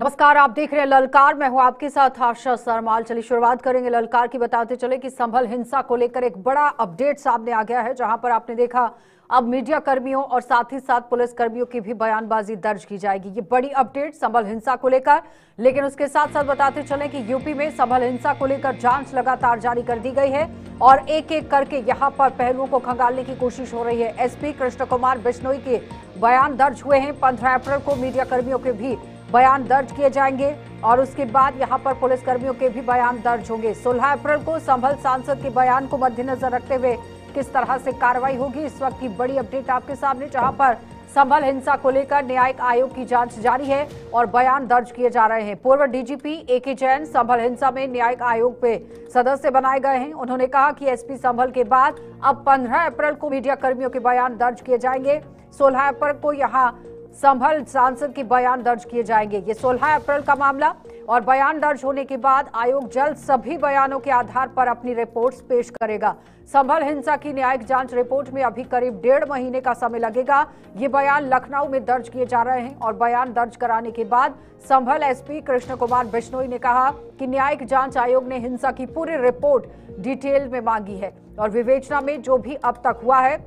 नमस्कार, आप देख रहे हैं ललकार। मैं हूं आपके साथ आशा सरमाल। चलिए शुरुआत करेंगे ललकार की। बताते चले कि संभल हिंसा को लेकर एक बड़ा अपडेट सामने आ गया है, जहां पर आपने देखा अब मीडिया कर्मियों और साथ ही साथ पुलिस कर्मियों की भी बयानबाजी दर्ज की जाएगी। ये बड़ी अपडेट संभल हिंसा को लेकर। लेकिन उसके साथ साथ बताते चले कि यूपी में संभल हिंसा को लेकर जांच लगातार जारी कर दी गई है और एक एक करके यहां पर पहलुओं को खंगालने की कोशिश हो रही है। एसपी कृष्ण कुमार बिश्नोई के बयान दर्ज हुए हैं। 15 अप्रैल को मीडिया कर्मियों के भी बयान दर्ज किए जाएंगे और उसके बाद यहां पर पुलिस कर्मियों के भी बयान दर्ज होंगे। 16 अप्रैल को संभल सांसद के बयान को मद्देनजर रखते हुए किस तरह से कार्रवाई होगी, इस वक्त की बड़ी अपडेट आपके सामने, जहां पर संभल हिंसा को लेकर न्यायिक आयोग की जांच जारी है और बयान दर्ज किए जा रहे हैं। पूर्व डीजीपी एके जैन संभल हिंसा में न्यायिक आयोग पे सदस्य बनाए गए हैं। उन्होंने कहा कि एसपी संभल के बाद अब 15 अप्रैल को मीडिया कर्मियों के बयान दर्ज किए जाएंगे। 16 अप्रैल को यहाँ संभल सांसद के बयान दर्ज किए जाएंगे। ये 16 अप्रैल का मामला और बयान दर्ज होने के बाद आयोग जल्द सभी बयानों के आधार पर अपनी रिपोर्ट्स पेश करेगा। संभल हिंसा की न्यायिक जांच रिपोर्ट में अभी करीब 1.5 महीने का समय लगेगा। ये बयान लखनऊ में दर्ज किए जा रहे हैं और बयान दर्ज कराने के बाद संभल एसपी कृष्ण कुमार बिश्नोई ने कहा कि न्यायिक जांच आयोग ने हिंसा की पूरी रिपोर्ट डिटेल में मांगी है और विवेचना में जो भी अब तक हुआ है,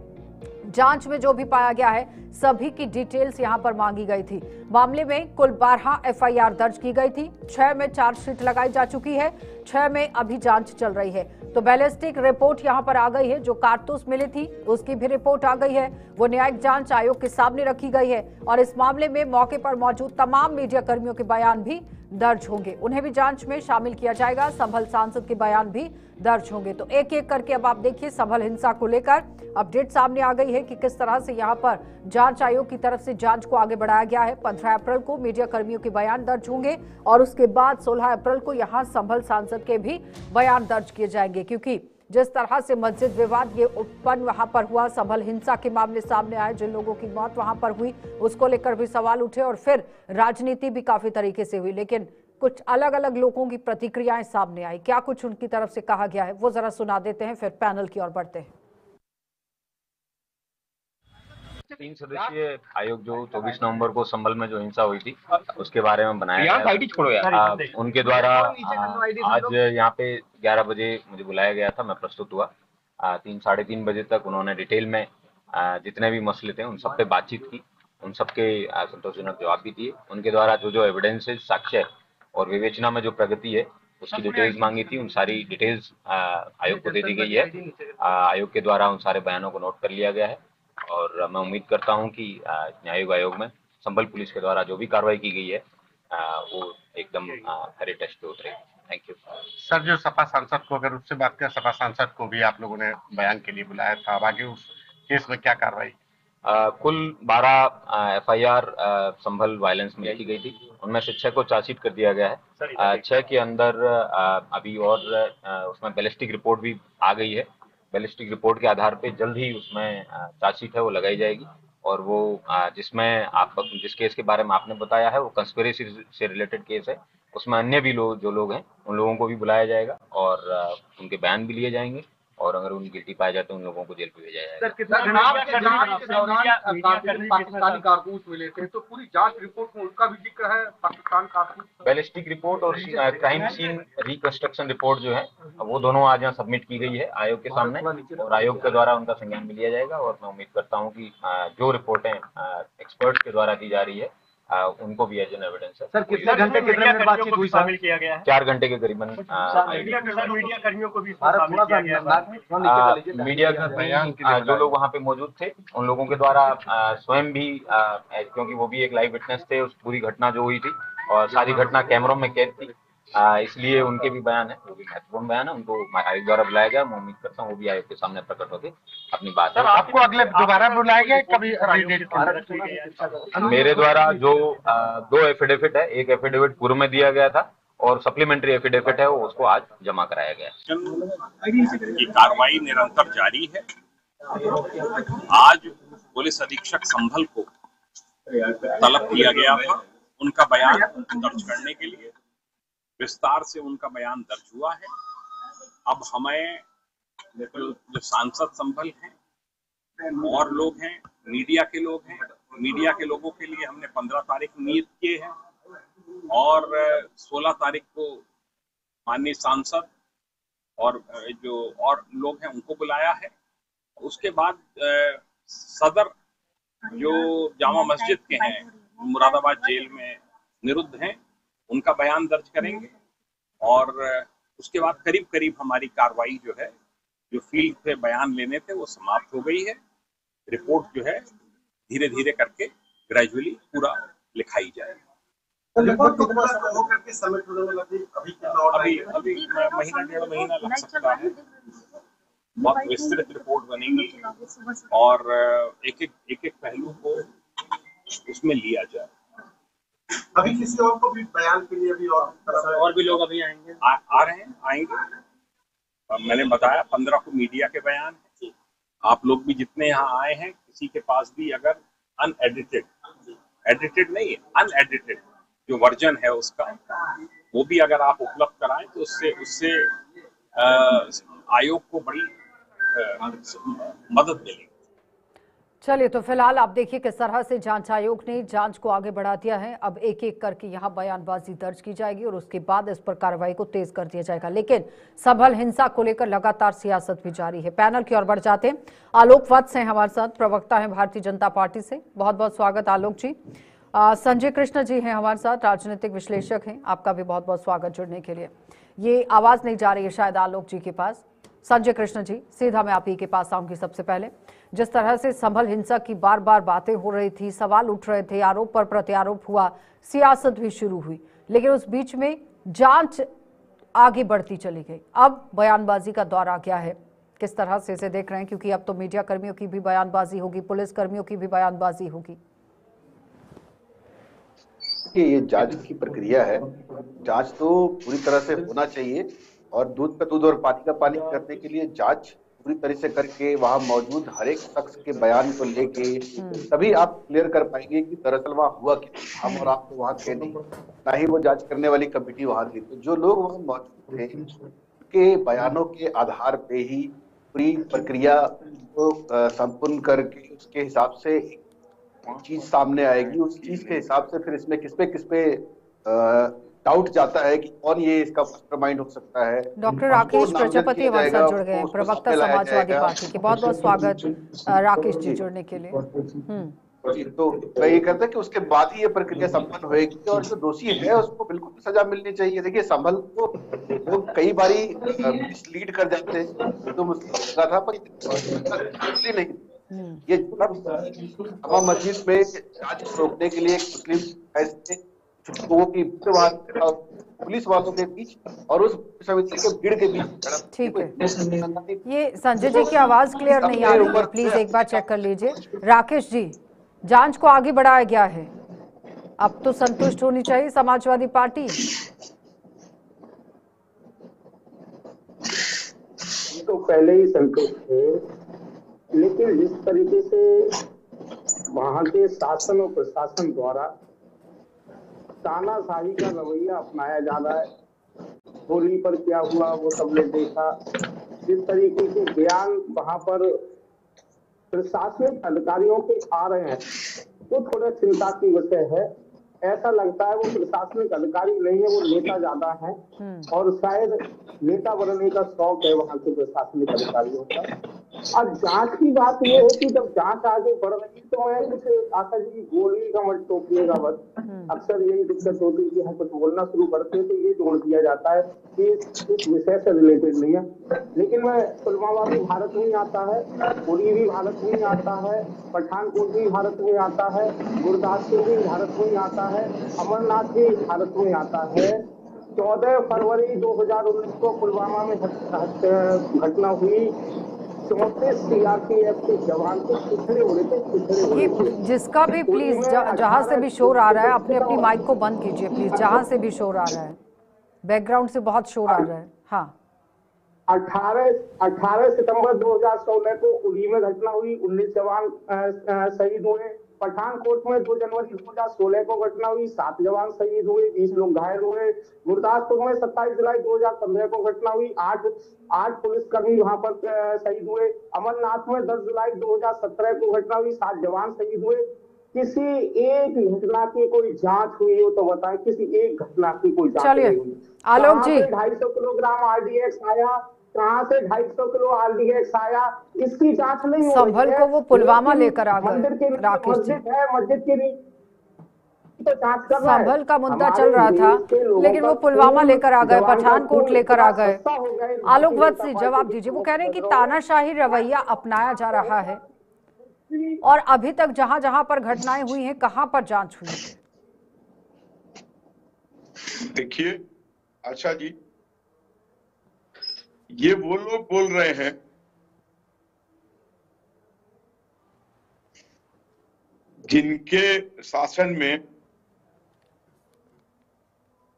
जांच में जो भी पाया गया है, सभी की डिटेल्स यहां पर मांगी गई थी। मामले में कुल 12 एफआईआर दर्ज की गई थी। 6 में चार्जशीट लगाई जा चुकी है, 6 में अभी जांच चल रही है। तो बैलिस्टिक रिपोर्ट यहां पर आ गई है। जो कारतूस मिली थी उसकी भी रिपोर्ट आ गई है, वो न्यायिक जांच आयोग के सामने रखी गई है और इस मामले में मौके पर मौजूद तमाम मीडिया कर्मियों के बयान भी दर्ज होंगे, उन्हें भी जांच में शामिल किया जाएगा। संभल सांसद के बयान भी दर्ज होंगे। तो एक एक करके अब आप देखिए संभल हिंसा को लेकर अपडेट सामने आ गई है कि किस तरह से यहां पर जांच आयोग की तरफ से जांच को आगे बढ़ाया गया है। 15 अप्रैल को मीडिया कर्मियों के बयान दर्ज होंगे और उसके बाद 16 अप्रैल को यहां संभल सांसद के भी बयान दर्ज किए जाएंगे, क्योंकि जिस तरह से मस्जिद विवाद ये उत्पन्न वहां पर हुआ, संभल हिंसा के मामले सामने आए, जिन लोगों की मौत वहां पर हुई उसको लेकर भी सवाल उठे और फिर राजनीति भी काफी तरीके से हुई। लेकिन कुछ अलग अलग लोगों की प्रतिक्रियाएं सामने आई। क्या कुछ उनकी तरफ से कहा गया है वो जरा सुना देते हैं, फिर पैनल की ओर बढ़ते हैं। 3 सदस्यीय आयोग जो 24 नवंबर को संभल में जो हिंसा हुई थी उसके बारे में बनाया गया। उनके द्वारा आज यहाँ पे 11 बजे मुझे बुलाया गया था, मैं प्रस्तुत हुआ। 3 साढ़े 3 बजे तक उन्होंने डिटेल में जितने भी मसले थे उन सब पे बातचीत की, उन सबके संतोषजनक जवाब भी दिए। उनके द्वारा जो जो एविडेंस है, साक्ष्य और विवेचना में जो प्रगति है उसकी डिटेल्स मांगी थी, उन सारी डिटेल्स आयोग को दे दी गई है। आयोग के द्वारा उन सारे बयानों को नोट कर लिया गया है और मैं उम्मीद करता हूं कि न्यायिक आयोग में संभल पुलिस के द्वारा जो भी कार्रवाई की गई है वो एकदम खरे टेस्ट पे उतरेगी। Thank you sir. जो सपा सांसद को, अगर उससे बात करें, सपा सांसद को भी आप लोगों ने बयान के लिए बुलाया था, आगे उस केस में क्या कार्रवाई? कुल 12 एफआईआर संभल वायलेंस में लिखी गई थी, उनमें से 6 को चार्जशीट कर दिया गया है। 6 के अंदर अभी और उसमें बैलिस्टिक रिपोर्ट भी आ गई है। बैलिस्टिक रिपोर्ट के आधार पे जल्द ही उसमें चार्जशीट है वो लगाई जाएगी और वो जिसमें आप जिस केस के बारे में आपने बताया है वो कंस्पिरेसी से रिलेटेड केस है, उसमें अन्य भी लोग जो लोग हैं उन लोगों को भी बुलाया जाएगा और उनके बयान भी लिए जाएंगे और अगर उन गिल्टी पाए जाते हैं उन लोगों को जेल भेजा जाएगा। पाकिस्तानी कारतूस मिले थे, तो पूरी जांच रिपोर्ट में उनका भी जिक्र है, पाकिस्तान कारतूस। बैलिस्टिक रिपोर्ट और क्राइम सीन रिकंस्ट्रक्शन रिपोर्ट जो है वो दोनों आज यहाँ सबमिट की गई है आयोग के सामने और आयोग के द्वारा उनका संज्ञान भी लिया जाएगा और मैं उम्मीद करता हूँ कि जो रिपोर्टें एक्सपर्ट्स के द्वारा दी जा रही है उनको भी एज एन एविडेंस है। सर कितने घंटे कितने मिनट बातचीत हुई, शामिल किया गया है? 4 घंटे के करीबन। मीडिया कर्मियों को भी शामिल किया गया। मीडिया कर्मी जो लोग वहाँ पे मौजूद थे उन लोगों के द्वारा स्वयं भी क्योंकि वो भी एक लाइव विटनेस थे उस पूरी घटना जो हुई थी और सारी घटना कैमरों में कैद थी, इसलिए उनके भी बयान है, वो भी महत्वपूर्ण बयान है, उनको आयोग द्वारा बुलाया गया। मैं उम्मीद करता हूँ वो भी आयोग के सामने प्रकट होकर अपनी बात। सर आपको अगले दोबारा बुलाया गया कभी? मेरे द्वारा जो 2 एफिडेविट है, एक एफिडेविट पूर्व में दिया गया था और सप्लीमेंट्री एफिडेविट है वो उसको आज जमा कराया गया है। ये कार्रवाई निरंतर जारी है। आज पुलिस अधीक्षक संभल को तलब किया गया था उनका बयान दर्ज करने के लिए, विस्तार से उनका बयान दर्ज हुआ है। अब हमें जो सांसद संभल हैं और लोग हैं, मीडिया के लोग हैं, मीडिया के लोगों के लिए हमने 15 तारीख नियत किए हैं और 16 तारीख को माननीय सांसद और जो और लोग हैं उनको बुलाया है। उसके बाद सदर जो जामा मस्जिद के हैं मुरादाबाद जेल में निरुद्ध हैं उनका बयान दर्ज करेंगे और उसके बाद करीब करीब हमारी कार्रवाई जो है, जो फील्ड पे बयान लेने थे वो समाप्त हो गई है। रिपोर्ट जो है धीरे धीरे करके ग्रेजुअली पूरा लिखाई जाएगी। अभी महीना डेढ़ महीना लग सकता है। बहुत विस्तृत रिपोर्ट बनेगी और एक एक पहलू को उसमें लिया जाए। अभी किसी और को भी बयान के लिए अभी और भी लोग अभी आएंगे आ रहे हैं, आएंगे। मैंने बताया 15 को मीडिया के बयान है। आप लोग भी जितने यहाँ आए हैं किसी के पास भी अगर एडिटेड नहीं, अनएडिटेड जो वर्जन है उसका वो भी अगर आप उपलब्ध कराएं तो उससे आयोग को बड़ी मदद मिलेगी। चलिए, तो फिलहाल आप देखिए किस तरह से जांच आयोग ने जांच को आगे बढ़ा दिया है। अब एक एक करके यहाँ बयानबाजी दर्ज की जाएगी और उसके बाद इस पर कार्रवाई को तेज कर दिया जाएगा। लेकिन संभल हिंसा को लेकर लगातार सियासत भी जारी है। पैनल की ओर बढ़ जाते हैं। आलोक वत्स हैं हमारे साथ, प्रवक्ता हैं भारतीय जनता पार्टी से। बहुत बहुत स्वागत आलोक जी। संजय कृष्ण जी हैं हमारे साथ, राजनीतिक विश्लेषक हैं। आपका भी बहुत बहुत स्वागत जुड़ने के लिए। ये आवाज नहीं जा रही है शायद आलोक जी के पास। संजय कृष्ण जी, सीधा मैं आप ही के पास आऊंगी। सबसे पहले जिस तरह से संभल हिंसा की बार बार बातें हो रही थी, सवाल उठ रहे थे, आरोप पर प्रत्यारोप हुआ, सियासत भी शुरू हुई, लेकिन उस बीच में जांच आगे बढ़ती चली गई। अब बयानबाजी का दौर आ गया है। किस तरह से इसे देख रहे हैं, क्योंकि अब तो मीडिया कर्मियों की भी बयानबाजी होगी, पुलिस कर्मियों की भी बयानबाजी होगी। ये जांच की प्रक्रिया है। जांच तो पूरी तरह से होना चाहिए और दूध पे दूध और पानी का पानी करने के लिए जांच पूरी तरह से करके वहां मौजूद हर एक शख्स के बयान को लेके तभी आप क्लियर कर पाएंगे कि दरअसल वहां हुआ क्या। हम और आप तो वहां थे नहीं, ना ही वो जांच करने वाली कमेटी वहां थी। तो जो लोग वहां मौजूद थे उनके बयानों के आधार पे ही पूरी प्रक्रिया को संपूर्ण करके उसके हिसाब से चीज सामने आएगी। उस चीज के हिसाब से फिर इसमें किसपे डाउट जाता है कि कौन ये इसका मास्टरमाइंड हो सकता है। डॉक्टर राकेश प्रजापति हमारे साथ जुड़ गए हैं, प्रवक्ता समाजवादी पार्टी के। बहुत बहुत स्वागत राकेश जी जुड़ने के लिए। तो मैं ये कहता कि उसके बाद ही ये प्रक्रिया संपन्न होगी और जो दोषी है उसको बिल्कुल सजा मिलनी चाहिए। देखिए, संभल को लोग कई बारी मिसलीड कर जाते हैं, तो मुझे था पर नहीं। ये जामा मस्जिद में जांच रोकने के लिए मुस्लिम लोगों की पुलिस वालों के बीच और उस समिति के भीड़ के बीच। ठीक है, ये संजय जी की आवाज क्लियर नहीं आ रही है, प्लीज एक बार चेक कर लीजिए। राकेश जी, जांच को आगे बढ़ाया गया है, अब तो संतुष्ट होनी चाहिए समाजवादी पार्टी। तो पहले ही संतुष्ट थे, लेकिन जिस तरीके से वहां के शासन और प्रशासन द्वारा तानाशाही का रवैया अपनाया जा रहा है, होली पर क्या हुआ वो सबने देखा। जिस तरीके के बयान वहां पर प्रशासनिक अधिकारियों के आ रहे हैं वो थोड़ा चिंता की विषय है। ऐसा लगता है वो प्रशासनिक अधिकारी नहीं है, वो नेता ज्यादा है और शायद नेता बनने का शौक है वहां के प्रशासनिक अधिकारियों का। अब जांच की बात ये है कि जब जांच आगे बढ़ रही तो मैं कुछ आशा जी गोली का मत टोकिएगा बस। अक्सर यही दिक्कत होती है कि हम कुछ बोलना शुरू करते हैं तो ये जोड़ दिया जाता है कि इस विषय से रिलेटेड नहीं है। लेकिन मैं पुलवामा भी भारत में ही आता है, उरी भी भारत में ही आता है, पठानकोट भी भारत में आता है, गुरदासपुर भी भारत में ही आता है, अमरनाथ भी भारत में आता है। 14 फरवरी 2019 को पुलवामा में घटना हुई। 34 सीआरपीएफ के जवान को पिछड़े हो रहे थे। जिसका भी प्लीज जहां से भी शोर आ रहा है अपने अपनी माइक को बंद कीजिए प्लीज, जहां से भी शोर आ रहा है, बैकग्राउंड से बहुत शोर आ रहा है। हाँ, 18 सितंबर 2016 को उरी में घटना हुई, 19 जवान शहीद हुए। पठानकोट में 2 जनवरी 2016 को घटना हुई, 7 जवान शहीद हुए, 20 लोग घायल हुए। गुरदासपुर में 27 जुलाई 2015 को घटना हुई, 8 पुलिसकर्मी वहां पर शहीद हुए। अमरनाथ में 10 जुलाई 2017 को घटना हुई, 7 जवान शहीद हुए। किसी एक घटना की कोई जांच हुई हो तो बताएं, किसी एक घटना की कोई जांच चलिए नहीं हुई। आलोक जी, 250 किलोग्राम आरडीएक्स आया, कहां से 250 किलो आरडीएक्स आया, इसकी जांच नहीं हो रही है। संभल को वो पुलवामा लेकर आ गए मंदिर के राकेश जी। मस्जिद है, मस्जिद के लिए तो जांच कर रहा है। संभल का मुद्दा चल रहा था, लेकिन वो पुलवामा लेकर आ गए, पठानकोट लेकर आ गए। आलोक वत्स जवाब दीजिए, वो कह रहे हैं कि तानाशाही रवैया अपनाया जा रहा है और अभी तक जहां जहां पर घटनाएं हुई हैं कहां पर जांच हुई है? देखिए आशा जी, ये वो लोग बोल रहे हैं जिनके शासन में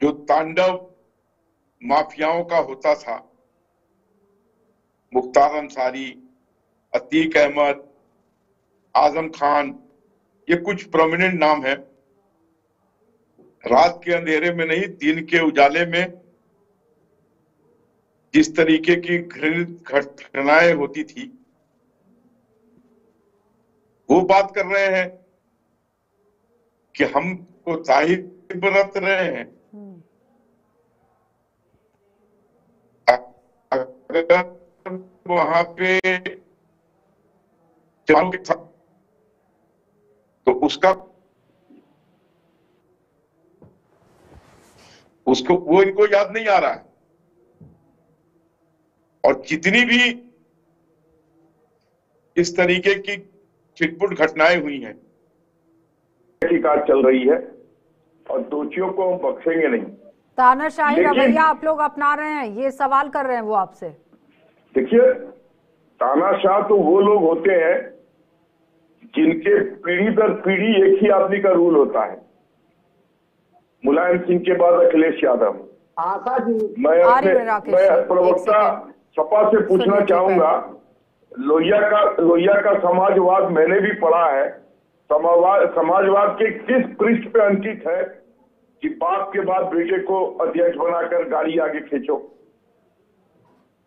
जो तांडव माफियाओं का होता था, मुख्तार अंसारी, अतीक अहमद, आजम खान, ये कुछ प्रोमिनेंट नाम है। रात के अंधेरे में नहीं, दिन के उजाले में जिस तरीके की घृणित घटनाएं होती थी, वो बात कर रहे हैं कि हम कोताही बरत रहे हैं। अगर वहां पे जवानों के साथ तो उसको वो इनको याद नहीं आ रहा है। और जितनी भी इस तरीके की छिटपुट घटनाएं हुई हैं, की काज चल रही है और दोषियों को हम बख्शेंगे नहीं। तानाशाही रवैया आप लोग अपना रहे हैं, ये सवाल कर रहे हैं वो आपसे। देखिए, तानाशाह तो वो लोग होते हैं जिनके पीढ़ी दर पीढ़ी एक ही आदमी का रूल होता है। मुलायम सिंह के बाद अखिलेश यादव। मैं प्रवक्ता सपा से पूछना चाहूंगा, लोहिया का समाजवाद मैंने भी पढ़ा है। समाजवाद के किस पृष्ठ पे अंकित है कि बाप के बाद बेटे को अध्यक्ष बनाकर गाड़ी आगे खींचो?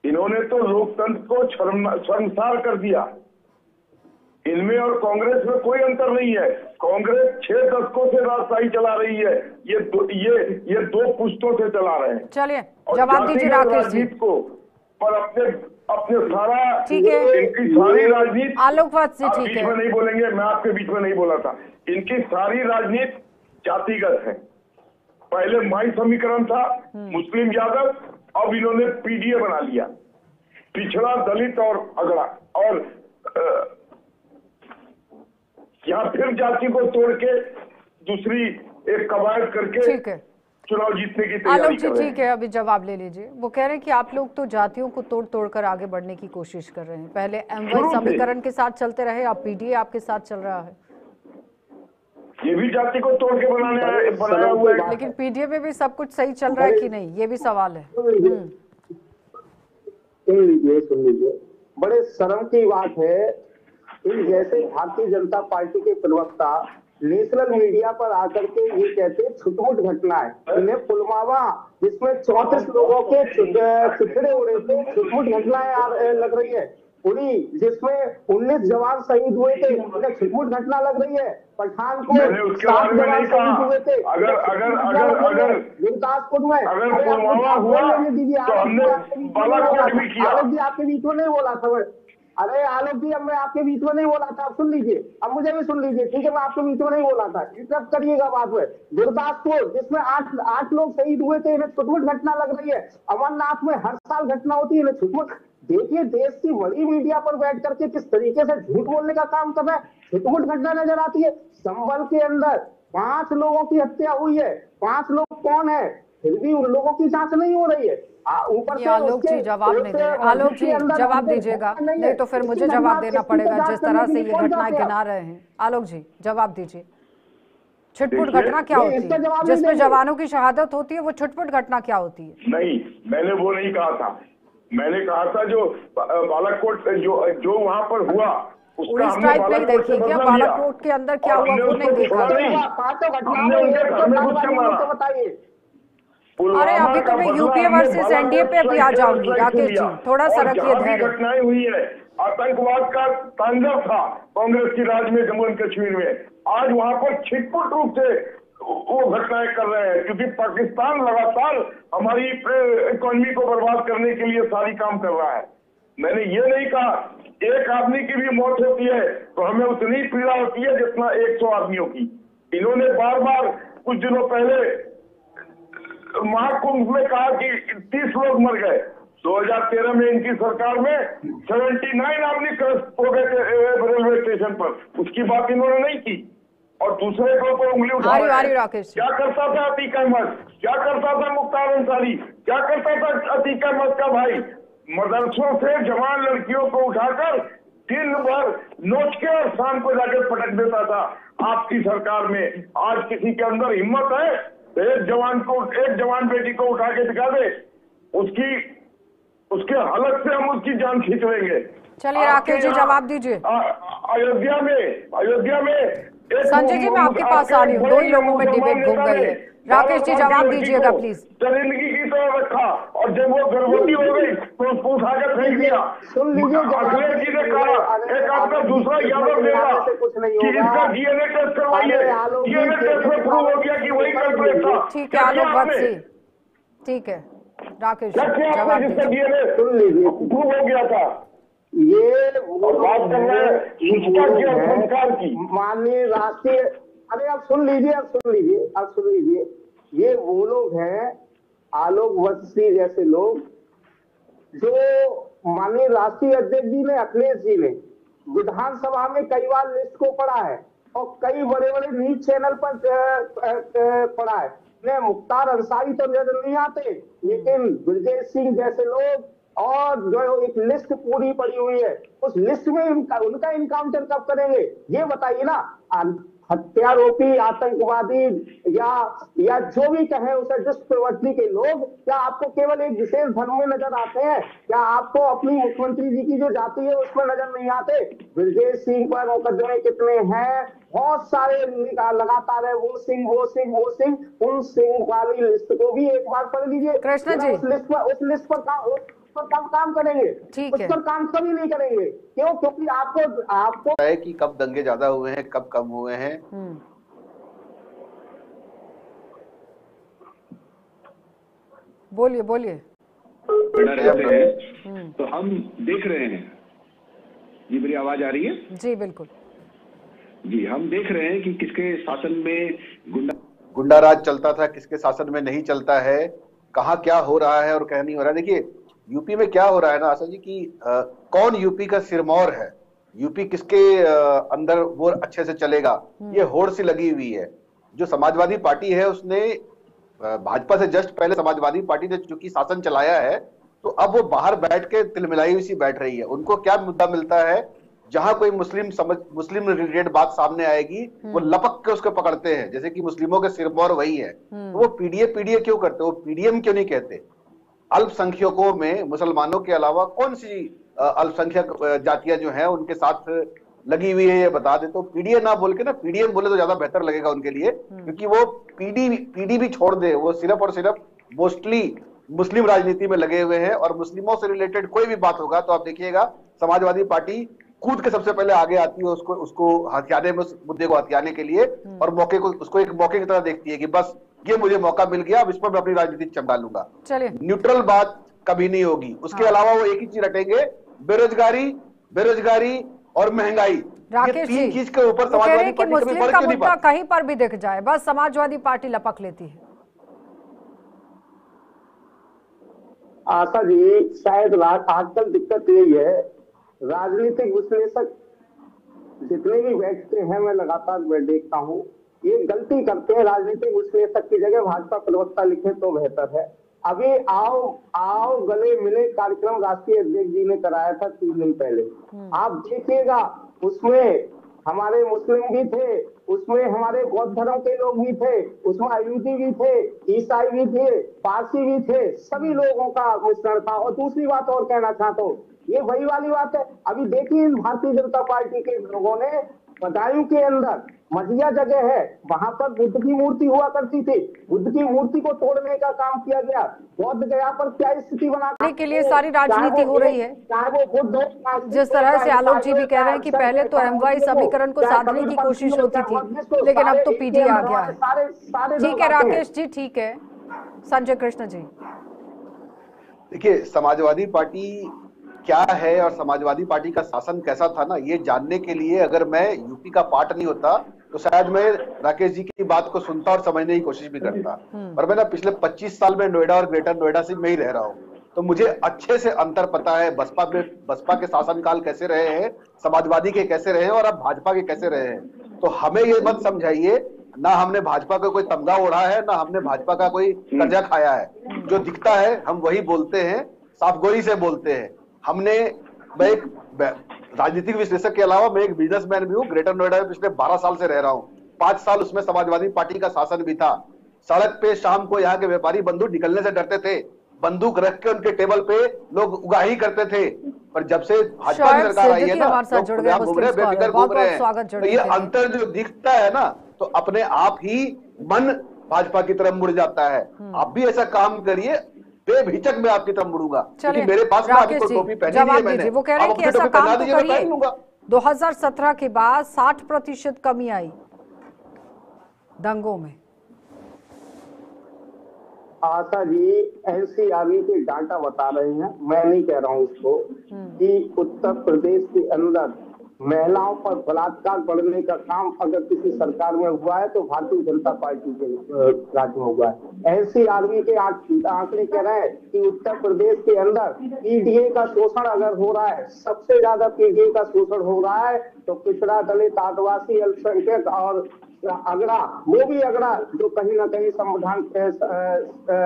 इन्होंने तो लोकतंत्र को शर्मसार कर दिया। इनमें और कांग्रेस में कोई अंतर नहीं है। कांग्रेस 6 दशकों से राजशाही चला रही है, ये 2 पुश्तों से चला रहे हैं। चलिए जवाब दीजिए राकेश जी को, पर अपने सारा ठीक है, इनकी सारी राजनीति आलोक वत्स जी ठीक बीच है, में नहीं बोलेंगे, मैं आपके बीच में नहीं बोला था। इनकी सारी राजनीति जातिगत है। पहले माई समीकरण था, मुस्लिम यादव, अब इन्होंने पीडीए बना लिया, पिछड़ा, दलित और अगड़ा, और यहाँ फिर जाति को तोड़ के दूसरी एक कवायद करके ठीक है, चुनाव जीतने की तैयारी आलोक जी कर रहे हैं। ठीक है, अभी जवाब ले लीजिए। वो कह रहे हैं कि आप लोग तो जातियों को तोड़ तोड़ कर आगे बढ़ने की कोशिश कर रहे हैं। पहले एमवाई समीकरण के साथ चलते रहे, अब पीडीए आपके साथ चल रहा है। ये भी जाति को तोड़ के बनाया हुआ है। लेकिन पीडीए में भी सब कुछ सही चल रहा है कि नहीं, ये भी सवाल है। सुन लीजिए, बड़े शर्म की बात है, इन जैसे भारतीय जनता पार्टी के प्रवक्ता नेशनल मीडिया पर आकर के ये कहते हैं छुटमुट घटना है। इन्हें पुलवामा जिसमें 34 लोगों के चिथड़े उड़े थे, छुटमुट घटनाएं लग रही है। उड़ी जिसमें 19 जवान शहीद हुए थे, उन्हें छुटमुट घटना लग रही है। पठानकोट 7 जवान शहीद हुए थे। अगर गुरदासपुर में पुलवामा हुआ तो हमने बालाकोट भी किया। आलोक जी आपके बीच में नहीं बोला था। अरे आलोक जी, अब मैं आपके बीच में नहीं बोला था, अब सुन लीजिए, अब मुझे भी सुन लीजिए, ठीक है? मैं आपके बीच में नहीं बोला था, इंटरप्ट करिएगा बात में। गुरदासपुर जिसमें 8 लोग शहीद हुए थे, इन्हें छुटमुट घटना लग रही है। अमरनाथ में हर साल घटना होती है, इन्हें छुटमुट। देखिए, देश की बड़ी मीडिया पर बैठ करके किस तरीके से झूठ बोलने का काम कर रहा है। छुटमुट घटना नजर आती है। संभल के अंदर 5 लोगों की हत्या हुई है। 5 लोग कौन है, फिर भी उन लोगों की जांच नहीं हो रही है। ऊपर से आलोक जी जवाब नहीं दे रहे। आलोक जी जवाब दीजिएगा, नहीं तो फिर मुझे जवाब देना पड़ेगा जिस तरह से ये घटनाएं गिना रहे हैं। आलोक जी जवाब दीजिए, छुटपुट घटना क्या होती है? जिसमें जवानों की शहादत होती है, वो छुटपुट घटना क्या होती है? नहीं, मैंने वो नहीं कहा था। मैंने कहा था जो बालाकोट जो वहाँ पर हुआ, उड़ी स्ट्राइक नहीं देखी क्या? बालाकोट के अंदर क्या हुआ वो नहीं देखा? अरे अभी तो मैं यूपीए वर्सेस एनडीए पे भी आ जाऊंगी राकेश जी, थोड़ा सा रखिए धैर्य। घटनाएं हुई है, आतंकवाद का तांडव था कांग्रेस की राज में जम्मू एंड कश्मीर में। आज वहां पर छिटपुट रूप से वो घटनाएं कर रहे हैं, क्योंकि पाकिस्तान लगातार हमारी इकोनॉमी को बर्बाद करने के लिए सारी काम कर रहा है। मैंने ये नहीं कहा एक आदमी की भी मौत होती है तो हमें उतनी पीड़ा होती है जितना 100 आदमियों की। इन्होंने बार बार कुछ दिनों पहले महाकुंभ में कहा कि 30 लोग मर गए। 2013 में इनकी सरकार में 79 आदमी हो गए थे रेलवे स्टेशन पर, उसकी बात इन्होंने नहीं की और दूसरे के ऊपर उंगली उठा रहे हैं। क्या करता था अतीक अहमद, क्या करता था मुख्तार अंसारी, क्या करता था अतीक अहमद का भाई? मदरसों से जवान लड़कियों को उठाकर दिन भर नोच के और शाम को जाकर पटक देता था आपकी सरकार में। आज किसी के अंदर हिम्मत है तो एक जवान बेटी को उठा के दिखा दे, उसके हलक से हम उसकी जान खींच लेंगे। चलिए राकेश जी जवाब दीजिए। अयोध्या में संजय जी मैं आपके पास आ रही हूँ, दो ही लोगों में डिबेट घूम गई है। राकेश जी जवाब दीजिएगा प्लीज। चरिंदगी की तरह रखा और जब वो गर्भवती हो गई तो उसको उठा कर फेंक दिया। अखिलेश जी ने कहा एक आपका दूसरा यादव देगा कि इसका डीएनए टेस्ट करवाइए, डीएनए टेस्ट में प्रूव हो गया कि वही कल्प्रेट था। ठीक है आलोक वत्सी, ठीक है राकेश जवाब जिसका डीएनए प्रूव हो गया था। ये बात कर रहे हैं संस्कार की माननीय राष्ट्रीय, अरे आप सुन लीजिए, ये वो लोग हैं आलोक वत्सी जैसे लोग जो माननीय राष्ट्रीय अध्यक्ष जी ने, अखिलेश जी ने विधानसभा में कई बार लिस्ट को पढ़ा है और कई बड़े बड़े न्यूज चैनल पर पढ़ा है। मुख्तार अंसारी तो नजर नहीं आते, लेकिन ब्रजेश सिंह जैसे लोग और जो एक लिस्ट पूरी पड़ी हुई है, उस लिस्ट में उनका इनकाउंटर कब करेंगे ये बताइए ना। हत्यारोपी, आतंकवादी या जो भी कहें उसे दुष्प्रवृत्ति के लोग क्या आपको केवल एक विशेष धर्म में नजर आते हैं? क्या आपको अपनी मुख्यमंत्री जी की जो जाति है उसमें नजर नहीं आते? ब्रजेश सिंह पर मुकदमे कितने हैं, बहुत सारे लगातार है, वो सिंह उन सिंह वाली लिस्ट को भी एक बार पढ़ लीजिए। कृष्ण जी उस लिस्ट पर काम करेंगे, उस पर काम कभी नहीं करेंगे। क्यों? क्योंकि आपको है कि कब दंगे ज्यादा हुए हैं, कब कम हुए हैं। बोलिए। तो हम देख रहे हैं, ये मेरी आवाज आ रही है? जी बिल्कुल जी, हम देख रहे हैं कि किसके शासन में गुंडा राज चलता था, किसके शासन में नहीं चलता है, कहाँ क्या हो रहा है और क्या नहीं हो रहा है। देखिए यूपी में क्या हो रहा है ना आशा जी की कौन यूपी का सिरमौर है, यूपी किसके अंदर वो अच्छे से चलेगा, ये होड़ सी लगी हुई है। जो समाजवादी पार्टी है उसने भाजपा से जस्ट पहले समाजवादी पार्टी ने चूंकि शासन चलाया है तो अब वो बाहर बैठ के तिलमिलाई हुई सी बैठ रही है। उनको क्या मुद्दा मिलता है, जहां कोई मुस्लिम रिलेटेड बात सामने आएगी वो लपक के उसको पकड़ते हैं, जैसे कि मुस्लिमों के सिरमौर वही है। तो वो पीडीए क्यों करते, वो पीडीएम क्यों नहीं कहते? अल्पसंख्यकों में मुसलमानों के अलावा कौन सी अल्पसंख्यक जातियां जो हैं उनके साथ लगी हुई है ये बता दे। तो पीडीए ना बोल के ना पीडीएम बोले तो ज्यादा बेहतर लगेगा उनके लिए, क्योंकि वो पीडी भी छोड़ दे, वो सिर्फ और सिर्फ मोस्टली मुस्लिम राजनीति में लगे हुए हैं। और मुस्लिमों से रिलेटेड कोई भी बात होगा तो आप देखिएगा समाजवादी पार्टी कूद के सबसे पहले आगे आती है उसको हथियाने में, उस मुद्दे को हथियाने के लिए, और उसको एक मौके की तरह देखती है कि बस ये मुझे मौका मिल गया, अब इस पर मैं अपनी राजनीति चमका लूंगा। न्यूट्रल बात कभी नहीं होगी। उसके अलावा वो एक ही चीज रटेंगे, बेरोजगारी और महंगाई। राकेश जी चीज के ऊपर समाजवादी पार्टी मुस्लिम का मुद्दा कहीं पर भी दिख जाए बस समाजवादी पार्टी लपक लेती है। आशा जी शायद आजकल दिक्कत यही है, राजनीतिक विश्लेषक जितने भी बैठते हैं मैं लगातार देखता हूँ, ये गलती करते हैं। राजनीतिक विश्लेषक की जगह भाजपा प्रवक्ता लिखे तो बेहतर है। अभी आओ गले मिले कार्यक्रम राष्ट्रीय अध्यक्ष जी ने कराया था 3 दिन पहले, आप देखिएगा उसमें हमारे मुस्लिम भी थे, उसमें हमारे बौद्ध धर्म के लोग भी थे, उसमें अयूधी भी थे, ईसाई भी थे, पारसी भी थे, सभी लोगों का मिश्रण था। और दूसरी बात और कहना चाहता हूँ, ये वही वाली बात है, अभी देखिए भारतीय जनता पार्टी के लोगों ने बदायूं के अंदर मझिया जगह है, वहां पर बुद्ध की मूर्ति हुआ करती थी, बुद्ध की मूर्ति को तोड़ने का काम किया गया। बौद्ध गया पर क्या स्थिति बना के लिए सारी राजनीति हो रही है, चाहे वो बुद्ध जिस तरह से आलोक जी भी कह रहे हैं कि पहले तो एमवाई समीकरण को साधने की कोशिश होती थी, लेकिन अब तो पीडी आ गया है। ठीक है राकेश जी, ठीक है। संजय कृष्ण जी, देखिए समाजवादी पार्टी क्या है और समाजवादी पार्टी का शासन कैसा था ना, ये जानने के लिए अगर मैं यूपी का पार्ट नहीं होता तो शायद मैं राकेश जी की बात को सुनता और समझने की कोशिश भी करता। पर मैं ना पिछले 25 साल में नोएडा और ग्रेटर नोएडा से में ही रह रहा हूँ, तो मुझे अच्छे से अंतर पता है बसपा के शासनकाल कैसे रहे हैं, समाजवादी के कैसे रहे हैं और अब भाजपा के कैसे रहे हैं। तो हमें ये मत समझाइए, ना हमने भाजपा का कोई तमगा ओढ़ा है, ना हमने भाजपा का कोई कर्जा खाया है। जो दिखता है हम वही बोलते हैं, साफगोई से बोलते हैं। मैं एक राजनीतिक विश्लेषक के अलावा मैं एक बिजनेसमैन भी हूँ। ग्रेटर नोएडा में पिछले 12 साल से रह रहा हूँ। 5 साल उसमें समाजवादी पार्टी का शासन भी था। सड़क पे शाम को यहाँ के व्यापारी बंधु निकलने से डरते थे, बंदूक रख के उनके टेबल पे लोग उगाही करते थे। पर जब से भाजपा की सरकार आई है ना, लोग घूम रहे, बेफिक्र घूम रहे हैं। तो ये अंतर जो दिखता है ना, तो अपने आप ही मन भाजपा की तरफ मुड़ जाता है। आप भी ऐसा काम करिए, बेझिझक में आपकी तरफ मुड़ूंगा, क्योंकि मेरे पास टोपी पहनी है मैंने। वो कह रहे हैं कि ऐसा काम तो करिए। 2017 के बाद 60% कमी आई दंगों में। आशा जी एनसीआरबी के डाटा बता रहे हैं, मैं नहीं कह रहा हूँ उसको, कि उत्तर प्रदेश के अंदर महिलाओं पर बलात्कार बढ़ने का काम अगर किसी सरकार में हुआ है तो भारतीय जनता पार्टी के राज में हुआ है। एनसीआरबी के आंकड़े कह रहे हैं कि उत्तर प्रदेश के अंदर पीडीए का शोषण अगर हो रहा है, सबसे ज्यादा पीडीए का शोषण हो रहा है, तो पिछड़ा, दलित, आदिवासी, अल्पसंख्यक और अगड़ा, वो भी अगड़ा जो कहीं ना कहीं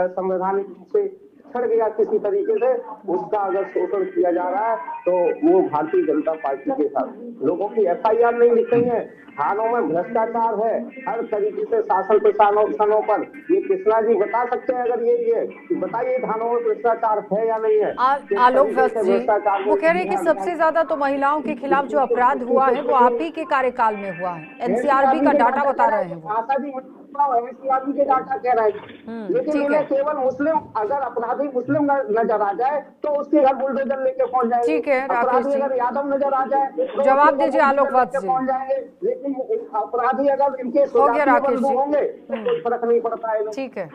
संवैधानिक रूप से छड़ गया किसी तरीके से, उसका अगर शोषण किया जा रहा है तो वो भारतीय जनता पार्टी के साथ। लोगों की एफआईआर नहीं लिख रही है, थानों में भ्रष्टाचार है, हर तरीके से शासन प्रशासनों पर। ये कृष्णा जी बता सकते हैं, अगर ये बताइए थानों में भ्रष्टाचार है या नहीं है। आलोक वत्स जी वो कह रहे हैं कि सबसे ज्यादा तो महिलाओं के खिलाफ जो अपराध हुआ है वो आप ही के कार्यकाल में हुआ है। एनसीआरबी का डाटा बता रहे हैं वो। एनसीआरबी के डाटा कह रहे हैं, लेकिन इन्हें केवल मुस्लिम, अगर अपराधी मुस्लिम नजर आ जाए तो उसके घर बुलडोजर लेके पहुंच जाएंगे। ठीक है राकेश जी, अगर यादव नजर आ जाए तो जवाब दीजिए आलोक वत्स जी। पहुंच जाएंगे, लेकिन अपराधी अगर इनके हो गया राकेश जी, होंगे तो कोई फर्क नहीं पड़ता है। ठीक है,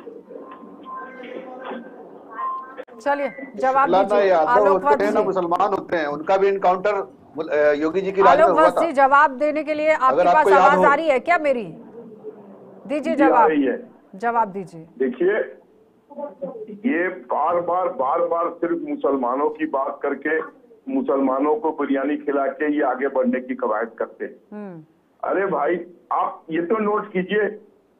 चलिए जवाब दीजिए आलोक वत्स जी। मुसलमान होते हैं, उनका भी इनकाउंटर योगी जी की राज में हुआ था। आलोक वत्स जी जवाब देने के लिए आपके पास आवाज आ रही है क्या मेरी? दीजिए जवाब, जवाब दीजिए। देखिए, ये बार बार सिर्फ मुसलमानों की बात करके मुसलमानों को बिरयानी खिला के ये आगे बढ़ने की कवायद करते हैं। अरे भाई, आप ये तो नोट कीजिए,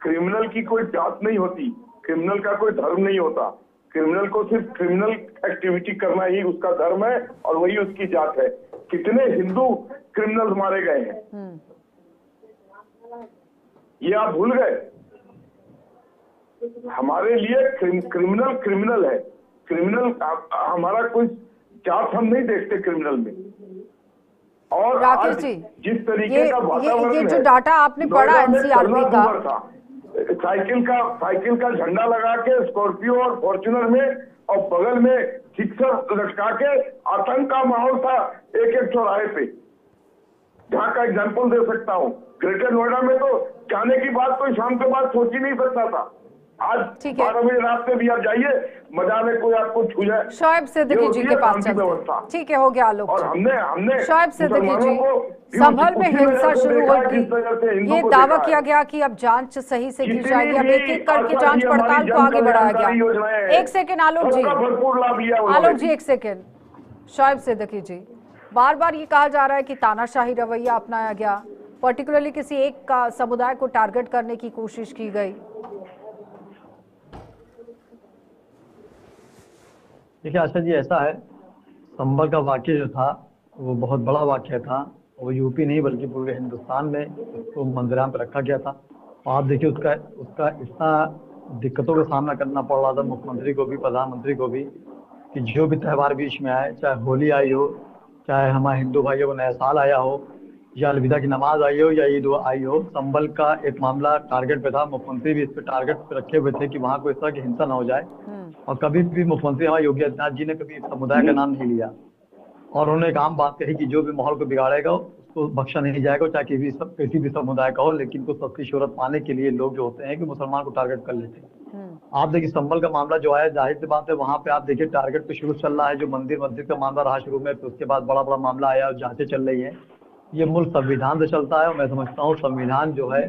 क्रिमिनल की कोई जात नहीं होती, क्रिमिनल का कोई धर्म नहीं होता। क्रिमिनल को सिर्फ क्रिमिनल एक्टिविटी करना ही उसका धर्म है और वही उसकी जात है। कितने हिंदू क्रिमिनल मारे गए हैं, ये आप भूल गए। हमारे लिए क्रिमिनल है। क्रिमिनल हमारा कोई जात हम नहीं देखते क्रिमिनल में। और राकेश जी, जिस तरीके का वातावरण ये जो डाटा आपने पढ़ा एनसीआरबी का, साइकिल का झंडा लगा के स्कॉर्पियो और फॉर्च्यूनर में और बगल में सिक्सर लटका के आतंक का माहौल था एक चौराहे पे। जहाँ का एग्जाम्पल दे सकता हूँ, ग्रेटर नोएडा में तो जाने की बात कोई शाम के बाद सोच ही नहीं सकता था। आज 12 बजे रात में भी आप जाइए, मजा में कोई आपको छू जाए। शोएब सिद्दीकी जी के पास चलते हैं। ठीक है, हो गया आलोक। और हमने शोएब सिद्दीकी जी, संभल में हिंसा शुरू होगी, ये दावा किया गया कि अब जांच सही से की जाएगी, अब एक-एक करके जांच पड़ताल को आगे बढ़ाया गया। एक सेकेंड आलोक जी, आलोक जी एक सेकेंड। शोएब सिद्दीकी जी, बार बार ये कहा जा रहा है कि तानाशाही रवैया अपनाया गया, पर्टिकुलरली किसी एक का समुदाय को टारगेट करने की कोशिश की गई। देखिए आशा जी, ऐसा है, संभल का वाक्य जो था वो बहुत बड़ा वाक्य था। वो यूपी नहीं बल्कि पूरे हिंदुस्तान में उसको मंजराम पर रखा गया था। और आप देखिए उसका इतना दिक्कतों का सामना करना पड़ रहा था मुख्यमंत्री को भी, प्रधानमंत्री को भी, कि जो भी त्यौहार बीच में आए, चाहे होली आई हो, चाहे हमारे हिंदू भाइयों को नया साल आया हो, या अलविदा की नमाज आई हो या ईद आई हो, संभल का एक मामला टारगेट पे था। मुख्यमंत्री भी इस पे टारगेट पे रखे हुए थे कि वहाँ कोई इस तरह की हिंसा ना हो जाए। और कभी भी मुख्यमंत्री हमारे योगी आदित्यनाथ जी ने कभी समुदाय का नाम नहीं लिया और उन्होंने एक आम बात कही कि जो भी माहौल को बिगाड़ेगा उसको बख्शा नहीं जाएगा, चाहे किसी भी समुदाय का हो। लेकिन कुछ सस्ती शोहरत पाने के लिए लोग जो होते हैं कि मुसलमान को टारगेट कर लेते हैं। आप देखिए संभल का मामला जो है, जाहिर सी बात है वहाँ पे आप देखिए टारगेट पे शुरू चल रहा है, जो मस्जिद का मामला रहा शुरू में, फिर उसके बाद बड़ा बड़ा मामला आया और जांचें चल रही है। ये मुल्क संविधान से चलता है और मैं समझता हूँ संविधान जो है,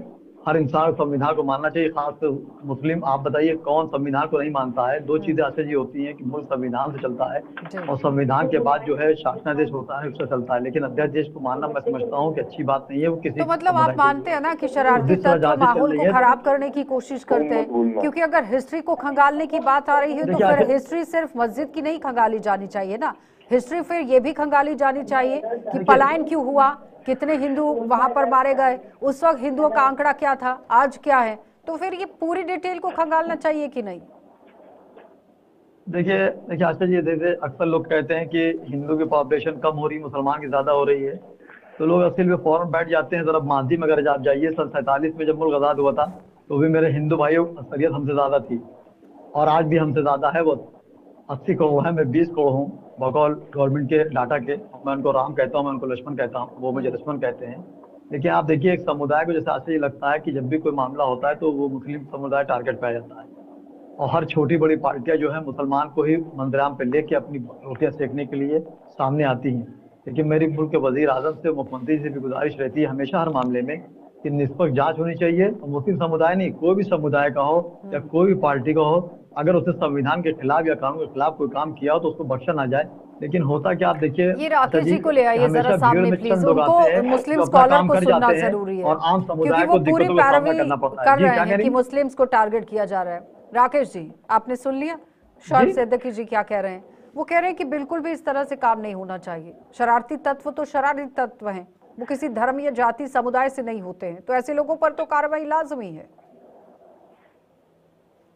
हर इंसान को संविधान को मानना चाहिए, खासकर मुस्लिम। आप बताइए कौन संविधान को नहीं मानता है? दो चीजें आशा जी होती हैं कि मुल्क संविधान से चलता है और संविधान के बाद जो है शासनादेश होता है उससे चलता है, लेकिन अध्यादेश को मानना मैं समझता हूँ कि अच्छी बात नहीं है। वो किसी तो मतलब आप मानते हैं ना कि शरारती तत्व माहौल को खराब करने की कोशिश करते हैं, क्योंकि अगर हिस्ट्री को खंगालने की बात आ रही है तो फिर हिस्ट्री सिर्फ मस्जिद की नहीं खंगाली जानी चाहिए ना, हिस्ट्री फिर ये भी खंगाली जानी चाहिए कि पलायन क्यों हुआ, कितने हिंदू वहां पर मारे गए, उस वक्त हिंदुओं का आंकड़ा क्या था, आज क्या है। तो फिर ये पूरी डिटेल को खंगालना चाहिए कि नहीं? देखिए आशा जी, जैसे अक्सर लोग कहते हैं कि हिंदू की पॉपुलेशन कम हो रही है, मुसलमान की ज्यादा हो रही है, तो लोग असल में फौरन बैठ जाते हैं। जरा माजी में अगर आप जाइए, सन 47 में जब मुल्क आज़ाद हुआ था तो भी मेरे हिंदू भाइयों अक्सरियत हमसे ज्यादा थी और आज भी हमसे ज्यादा है। वो 80 करोड़ है, मैं 20 करोड़ हूँ बकौल गवर्नमेंट के डाटा के। मैं उनको राम कहता हूँ, मैं उनको लक्ष्मण कहता हूँ, वो मुझे लक्ष्मण कहते हैं। लेकिन आप देखिए एक समुदाय को जैसे आज ये लगता है कि जब भी कोई मामला होता है तो वो मुस्लिम समुदाय टारगेट पे आ जाता है और हर छोटी बड़ी पार्टियां जो है मुसलमान को ही मंदिराम पे लेके अपनी रोटियां सेकने के लिए सामने आती हैं। लेकिन मेरी मुल्क के वजीर आजम से, मुख्यमंत्री से भी गुजारिश रहती है हमेशा हर मामले में कि निष्पक्ष जांच होनी चाहिए। और मुस्लिम समुदाय नहीं, कोई भी समुदाय का हो या कोई भी पार्टी का हो, अगर उसने संविधान के खिलाफ या कानून के खिलाफ कोई काम किया हो तो उसको बख्शा ना जाए। लेकिन होता क्या, आप देखिए ये राकेश जी को ले आइए जरा सामने प्लीज, उनको मुस्लिम स्कॉलर को सुनना जरूरी है और आम समुदाय क्योंकि वो को पूरी पैरवी कर रहे हैं कि हैं। मुस्लिम्स को टारगेट किया जा रहा है। राकेश जी आपने सुन लिया शौर्य सिद्दीकी जी क्या कह रहे हैं? वो कह रहे हैं कि बिल्कुल भी इस तरह से काम नहीं होना चाहिए। शरारती तत्व तो शरारती तत्व हैं, वो किसी धर्म या जाति समुदाय से नहीं होते हैं, तो ऐसे लोगों पर तो कार्रवाई लाजमी है।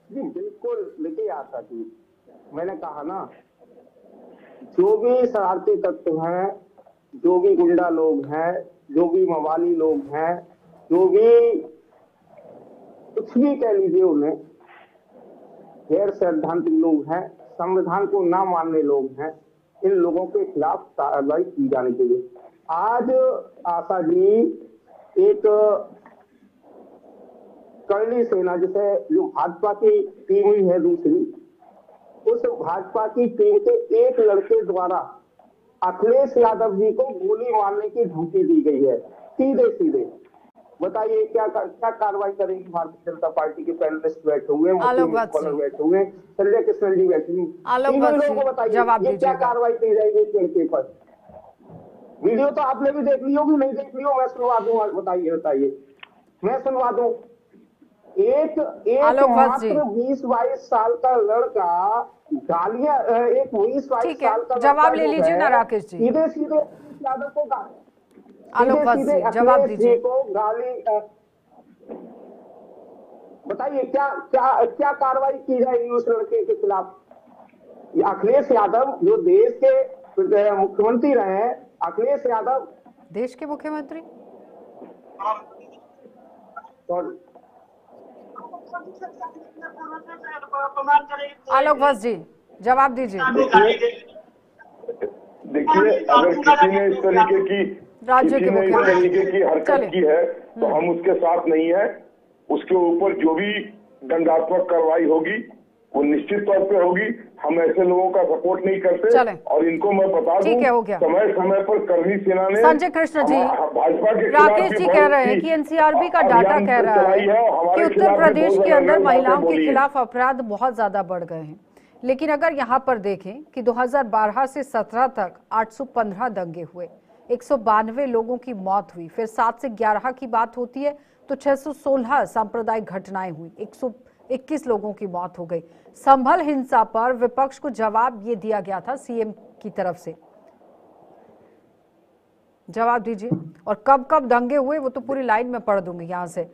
जी बिल्कुल, देखिए आशा जी, मैंने कहा ना, जो भी शरारती तत्व हैं, जो भी गुंडा लोग हैं, जो भी मवाली लोग हैं, जो भी कुछ भी कह लीजिए उन्हें, गैर सैद्धांतिक लोग हैं, संविधान को ना मानने लोग हैं, इन लोगों के खिलाफ कार्रवाई की जानी चाहिए। आज आशा जी एक करनी सेना जैसे जो भाजपा की टीम ही है दूसरी, उस भाजपा की टीम के एक लड़के द्वारा अखिलेश यादव जी को गोली मारने की धमकी दी गई है सीधे सीधे। बताइए क्या कार्रवाई करेगी भारतीय जनता पार्टी के पैनलिस्ट बैठे हुए, बैठे हुए, संजय कृष्ण जी बैठे हुए, तीनों लोगों को बताइए ये क्या कार्रवाई की जाएगी इस लड़के पर? वीडियो तो आपने भी देख ली होगी, नहीं देख ली हो मैं सुनवा दूंगा, बताइए मैं सुनवा दूं। एक मात्र 20-22 साल का लड़का गालियां, एक 20-22 साल का जवाब ले लीजिए ना राकेश जी, सीधे सीधे यादव को जवाब दीजिए को गाली। बताइए क्या क्या क्या कार्रवाई की जाएगी उस लड़के के खिलाफ? अखिलेश यादव जो देश के मुख्यमंत्री रहे हैं, अखिलेश यादव देश के मुख्यमंत्री, आलोक बस जी जवाब दीजिए। देखिए अगर किसी ने इस तरीके की हरकत की है तो हम उसके साथ नहीं है। उसके ऊपर जो भी दंडात्मक कार्रवाई होगी वो निश्चित तौर पे होगी। हम ऐसे लोगों का सपोर्ट नहीं करते और इनको मैं बता दूं, समय समय पर करनी सेना ने, संजय कृष्ण जी, भाजपा के राकेश जी कह रहे हैं कि एनसीआरबी का डाटा कह रहा है कि उत्तर प्रदेश के अंदर महिलाओं के खिलाफ अपराध बहुत ज्यादा बढ़ गए हैं। लेकिन अगर यहाँ पर देखें कि 2012 से 17 तक 815 दंगे हुए, 192 लोगों की मौत हुई, फिर 7 से 11 की बात होती है तो 616 सांप्रदायिक घटनाएं हुई, 121 लोगों की मौत हो गई। संभल हिंसा पर विपक्ष को जवाब ये दिया गया था सीएम की तरफ से, जवाब दीजिए। और कब कब दंगे हुए वो तो पूरी लाइन में पढ़ दूंगी यहाँ से।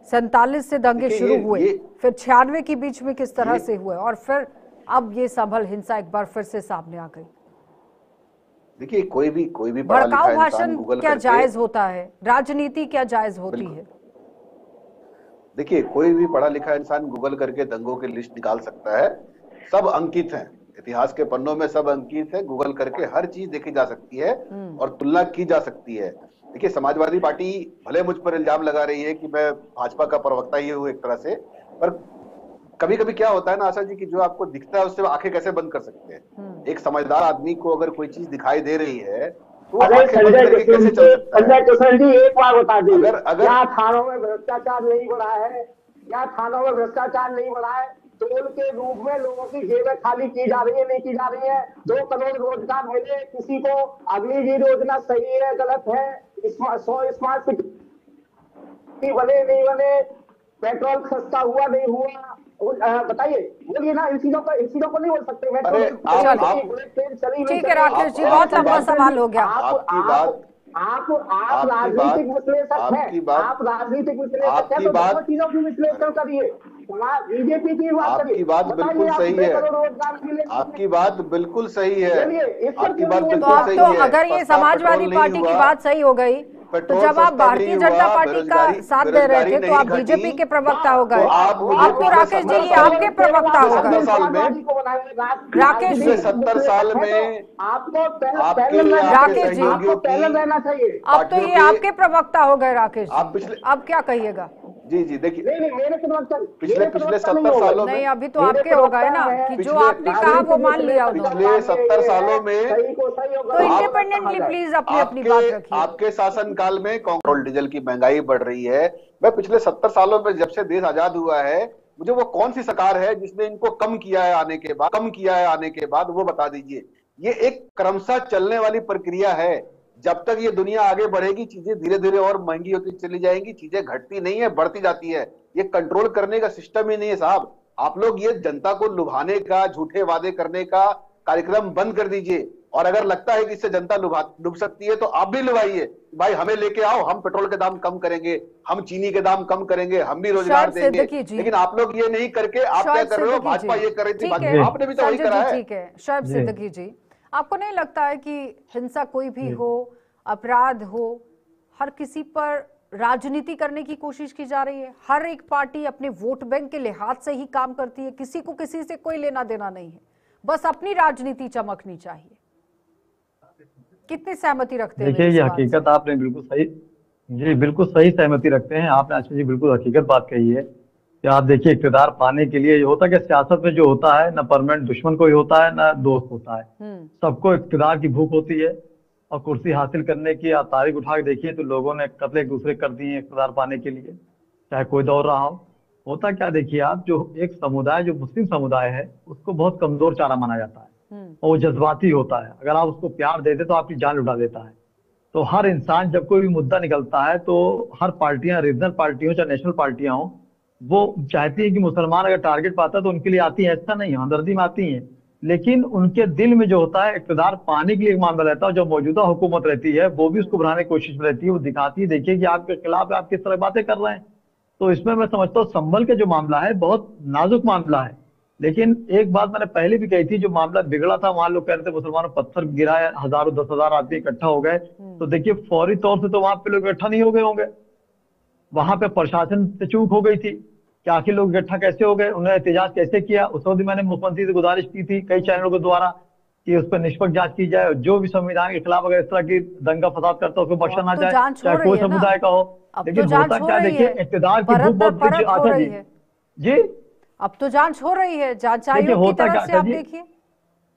47 से दंगे शुरू हुए, फिर 96 के बीच में किस तरह से हुए, और फिर अब ये संभल हिंसा एक बार फिर से सामने आ गई। देखिए कोई भी पढ़ा लिखा भड़काऊ इंसान भाषण गूगल क्या करके, जायज होता है, राजनीति क्या जायज होती है? देखिए कोई भी पढ़ा लिखा इंसान गूगल करके दंगों की लिस्ट निकाल सकता है। सब अंकित है, इतिहास के पन्नों में सब अंकित है। गूगल करके हर चीज देखी जा सकती है और तुलना की जा सकती है। देखिए समाजवादी पार्टी भले मुझ पर इल्जाम लगा रही है कि मैं भाजपा का प्रवक्ता ही हूँ एक तरह से, पर कभी कभी क्या होता है ना आशा जी की जो आपको दिखता है उससे आंखें कैसे बंद कर सकते हैं। एक समझदार आदमी को अगर कोई चीज दिखाई दे रही है तो वो आंखें बंद करके कैसे चल सकता है? संजय किशन जी एक बार बता दीजिए, अगर यहाँ थानों में भ्रष्टाचार नहीं बढ़ा है, यहाँ थानों में भ्रष्टाचार नहीं बढ़ा है, टोल के रूप में लोगों की जेबें खाली की जा रही है, नहीं की जा रही है। 2 करोड़ रोजगार मिले किसी को, अगली जी योजना सही है गलत है, 100 स्मार्ट सिटी बने नहीं बने, पेट्रोल सस्ता हुआ नहीं हुआ, बताइए, बोलिए ना। इन चीजों को नहीं बोल सकते। ठीक है राकेश जी, बहुत लंबा सवाल हो गया। आप राजनीतिक विश्लेषक हैं, आप राजनीतिक विश्लेषक हैं, तो दोनों चीजों की विश्लेषण करिए। बीजेपी की बात करिए, आपकी बात बिल्कुल सही है, आपकी बात बिल्कुल सही है, आपकी बात बिल्कुल सही है। तो अगर ये समाजवादी पार्टी की बात सही हो गई तो जब आप भारतीय जनता पार्टी का साथ दे रहे थे तो आप बीजेपी के प्रवक्ता हो गए। अब तो राकेश जी ये आपके प्रवक्ता हो गए। राकेश जी 70 साल में आपको राकेश जी पहले रहना चाहिए। अब तो ये आपके प्रवक्ता हो गए राकेश जी, अब क्या कहिएगा? जी देखिए मेरे पिछले 70 सालों में नहीं, अभी तो आपके हो गए ना कि जो आपने कहा वो मान लिया। पिछले 70 सालों में तो इंडिपेंडेंटली प्लीज अपनी बात रखिए। आपके शासन काल में पेट्रोल डीजल की महंगाई बढ़ रही है। मैं पिछले 70 सालों में जब से देश आजाद हुआ है, मुझे वो कौन सी सरकार है जिसने इनको कम किया है आने के बाद वो बता दीजिए। ये एक क्रमशः चलने वाली प्रक्रिया है। जब तक ये दुनिया आगे बढ़ेगी चीजें धीरे धीरे और महंगी होती चली जाएंगी, चीजें घटती नहीं है बढ़ती जाती है। ये कंट्रोल करने का सिस्टम ही नहीं है साहब। आप लोग ये जनता को लुभाने का, झूठे वादे करने का कार्यक्रम बंद कर दीजिए। और अगर लगता है कि इससे जनता लुभ सकती है तो आप भी लुभाइए, भाई हमें लेके आओ, हम पेट्रोल के दाम कम करेंगे, हम चीनी के दाम कम करेंगे, हम भी रोजगार देंगे। लेकिन आप लोग ये नहीं करके आप क्या कर रहे हो? भाजपा ये कर रही थी, आपने भी तो वही करा है। ठीक है शोएब सिद्दीकी जी, आपको नहीं लगता है कि हिंसा कोई भी हो, अपराध हो, हर किसी पर राजनीति करने की कोशिश की जा रही है? हर एक पार्टी अपने वोट बैंक के लिहाज से ही काम करती है, किसी को किसी से कोई लेना देना नहीं है, बस अपनी राजनीति चमकनी चाहिए। कितनी सहमति रखते हैं? देखिए ये हकीकत आपने बिल्कुल सही, जी बिल्कुल सही सहमति रखते हैं आपने आशा जी, बिल्कुल हकीकत बात कही है कि आप देखिए इक़्तिदार पाने के लिए होता है कि सियासत में जो होता है ना परमानेंट दुश्मन कोई होता है ना दोस्त होता है, सबको इक़्तिदार की भूख होती है और कुर्सी हासिल करने की। आप तारीख उठा के देखिए तो लोगों ने कत्ल एक दूसरे कर दिए इक़्तिदार पाने के लिए, चाहे कोई दौड़ रहा हो। होता क्या देखिए आप, जो एक समुदाय जो मुस्लिम समुदाय है उसको बहुत कमजोर चारा माना जाता है और वो जज्बाती होता है। अगर आप उसको प्यार देते तो आपकी जान लुटा देता है। तो हर इंसान जब कोई भी मुद्दा निकलता है तो हर पार्टियां, रीजनल पार्टी हो चाहे नेशनल पार्टियां हो, वो चाहती है कि मुसलमान अगर टारगेट पाता है तो उनके लिए आती है, ऐसा नहीं है, हमदर्दी में आती है। लेकिन उनके दिल में जो होता है इक़्तिदार पाने के लिए एक मामला रहता है। जो मौजूदा हुकूमत रहती है वो भी उसको बढ़ाने की कोशिश में रहती है, वो दिखाती है देखिए कि आपके खिलाफ आप किस तरह बातें कर रहे हैं। तो इसमें मैं समझता हूँ संभल के जो मामला है बहुत नाजुक मामला है। लेकिन एक बात मैंने पहले भी कही थी, जो मामला बिगड़ा था वहां लोग कह रहे थे मुसलमानों पत्थर गिराए, हजारों 10,000 आदमी इकट्ठा हो गए, तो देखिए फौरी तौर से तो वहां पे लोग इकट्ठा नहीं हो गए होंगे, वहां पे प्रशासन से चूक हो गई थी कि आखिर लोग इकट्ठा कैसे हो गए, उन्होंने एहतजाज कैसे किया। उस वक्त मैंने मुख्यमंत्री से गुजारिश की थी कई चैनलों के द्वारा कि उस पर निष्पक्ष जांच की जाए, जो भी संविधान के खिलाफ अगर इस तरह की दंगा फसाद करता है उसको बख्शा ना जाए, चाहे कोई समुदाय का हो। लेकिन होता क्या देखिए इक़्तिदार की भूख बहुत बड़ी आशा जी, अब तो जांच हो रही है, जांच आयोग की तरफ से आप देखिए।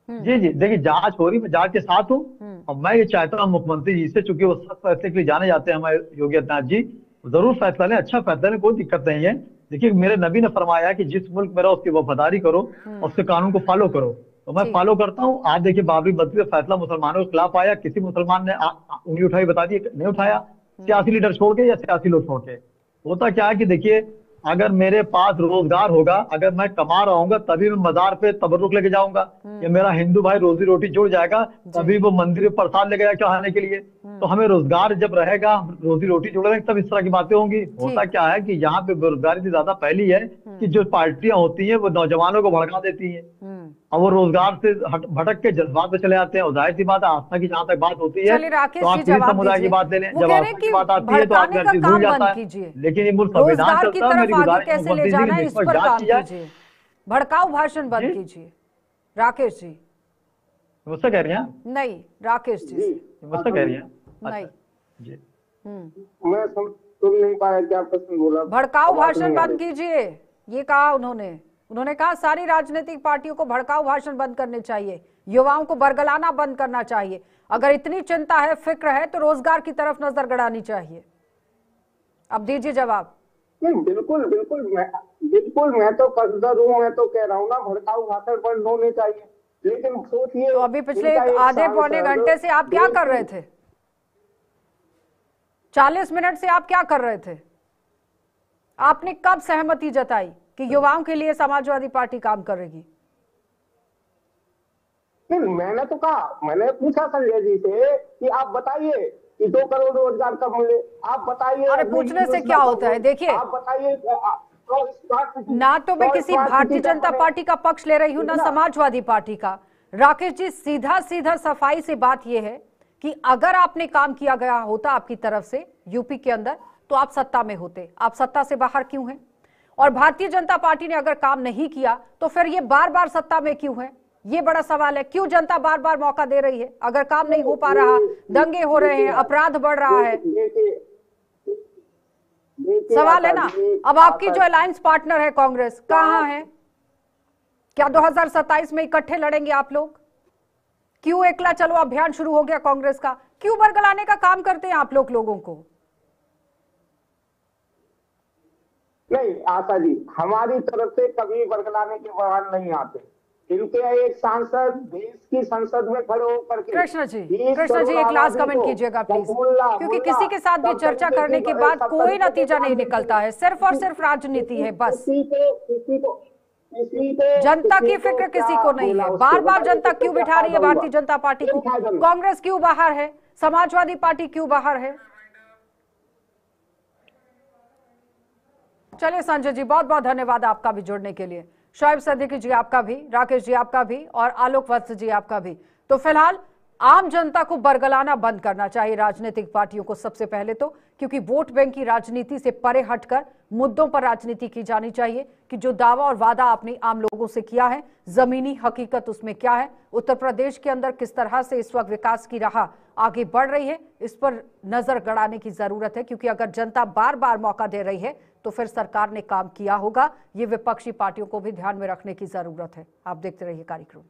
जी देखिए जांच हो रही, मैं जांच के साथ हूँ। और मैं ये चाहता हूँ मुख्यमंत्री जी से, चूंकि वो सख्त फैसले के लिए जाने जाते हैं हमारे योगी आदित्यनाथ जी, जरूर फैसला लें, अच्छा फैसला लें, कोई दिक्कत नहीं है। देखिए मेरे नबी ने फरमाया कि जिस मुल्क में रहो उसकी वफादारी करो और उसके कानून को फॉलो करो, तो मैं फॉलो करता हूँ। आज देखिए बाबरी मस्जिद का फैसला मुसलमानों के खिलाफ आया, किसी मुसलमान ने उंगली उठाई बता दी? नहीं उठाया, सियासी लीडर छोड़ के या सियासी लोग छोड़ के। होता क्या है कि देखिए अगर मेरे पास रोजगार होगा, अगर मैं कमा रहा हूँ तभी मैं मजार पे तबरुक लेके जाऊंगा, या मेरा हिंदू भाई रोजी रोटी जुड़ जाएगा तभी वो मंदिर में प्रसाद लेके जाएगा चढ़ाने के लिए। तो हमें रोजगार जब रहेगा, रोजी रोटी जुड़ेगा, तब इस तरह की बातें होंगी। होता क्या है कि यहाँ पे बेरोजगारी इतनी ज्यादा फैली है कि जो पार्टियां होती हैं वो नौजवानों को भड़का देती हैं और वो रोजगार से भटक के जज्बात पे चले आते हैं। और जाहिर सी बात है, आस्था की जहाँ तक बात होती है तो आप किसी समुदाय की बात ले लें, जब आस्था की बात आती है तो आपकी हर चीज भूल जाता है। लेकिन ये मुल्क संविधान चलता है, मेरी गुजारिश कैसे ले जाना है इस पर काम कीजिए, भड़काऊ भाषण बंद कीजिए। राकेश जी मुझसे कह रही हैं? नहीं, राकेश जी मुझसे कह रही हैं? नहीं जी मैं सुन नहीं पाया क्या प्रश्न बोला। भड़काऊ भाषण बंद कीजिए, ये कहा उन्होंने कहा सारी राजनीतिक पार्टियों को भड़काऊ भाषण बंद करने चाहिए, युवाओं को बरगलाना बंद करना चाहिए। अगर इतनी चिंता है, फिक्र है, तो रोजगार की तरफ नजर गड़ानी चाहिए। अब दीजिए जवाब। बिल्कुल मैं तो कसदर हूँ, मैं तो कह रहा हूँ ना भड़काऊ भाषण बंद होने चाहिए। लेकिन सोचिए, तो अभी पिछले आधे पौने घंटे से आप क्या कर रहे थे? 40 मिनट से आप क्या कर रहे थे? आपने कब सहमति जताई कि युवाओं के लिए समाजवादी पार्टी काम करेगी? मैंने तो कहा, मैंने पूछा संजय जी से कि आप बताइए कि 2 करोड़ रोजगार कब मिले, आप बताइए। अरे पूछने से क्या होता है? देखिए, आप बताइए। ना तो मैं किसी भारतीय जनता पार्टी का पक्ष ले रही हूँ, ना समाजवादी पार्टी का। राकेश जी, सीधा सफाई से बात यह है कि अगर आपने काम किया गया होता आपकी तरफ से यूपी के अंदर, तो आप सत्ता में होते। आप सत्ता से बाहर क्यों हैं? और भारतीय जनता पार्टी ने अगर काम नहीं किया तो फिर ये बार बार सत्ता में क्यों है? ये बड़ा सवाल है। क्यों जनता बार बार मौका दे रही है? अगर काम नहीं हो पा रहा, दंगे हो रहे हैं, अपराध बढ़ रहा है, सवाल है ना। अब आपकी जो अलायंस पार्टनर है कांग्रेस, कहाँ है? क्या 2027 में इकट्ठे लड़ेंगे आप लोग? क्यों एकला चलो अभियान शुरू हो गया कांग्रेस का? क्यों बरगलाने का काम करते हैं आप लोगों को? नहीं आशा जी, हमारी तरफ से कभी बरगलाने के बयान नहीं आते। इनके एक सांसद देश की संसद में खड़े होकर के, कृष्ण जी एक लास्ट कमेंट कीजिएगा प्लीज, क्योंकि किसी के साथ भी चर्चा करने के बाद कोई नतीजा नहीं निकलता है, सिर्फ और सिर्फ राजनीति है बस। जनता की फिक्र किसी को नहीं है। बार बार जनता क्यों बिठा रही है भारतीय जनता पार्टी को? कांग्रेस क्यों बाहर है? समाजवादी पार्टी क्यों बाहर है? चलिए संजय जी, बहुत बहुत धन्यवाद आपका भी जुड़ने के लिए। शोएब सिद्दीकी जी आपका भी, राकेश जी आपका भी, और आलोक वत्स जी आपका भी। तो फिलहाल आम जनता को बरगलाना बंद करना चाहिए राजनीतिक पार्टियों को सबसे पहले तो, क्योंकि वोट बैंक की राजनीति से परे हटकर मुद्दों पर राजनीति की जानी चाहिए कि जो दावा और वादा आपने आम लोगों से किया है, जमीनी हकीकत उसमें क्या है, उत्तर प्रदेश के अंदर किस तरह से इस वक्त विकास की राह आगे बढ़ रही है, इस पर नजर गड़ाने की जरूरत है। क्योंकि अगर जनता बार बार मौका दे रही है तो फिर सरकार ने काम किया होगा। ये विपक्षी पार्टियों को भी ध्यान में रखने की जरूरत है। आप देखते रहिए कार्यक्रम।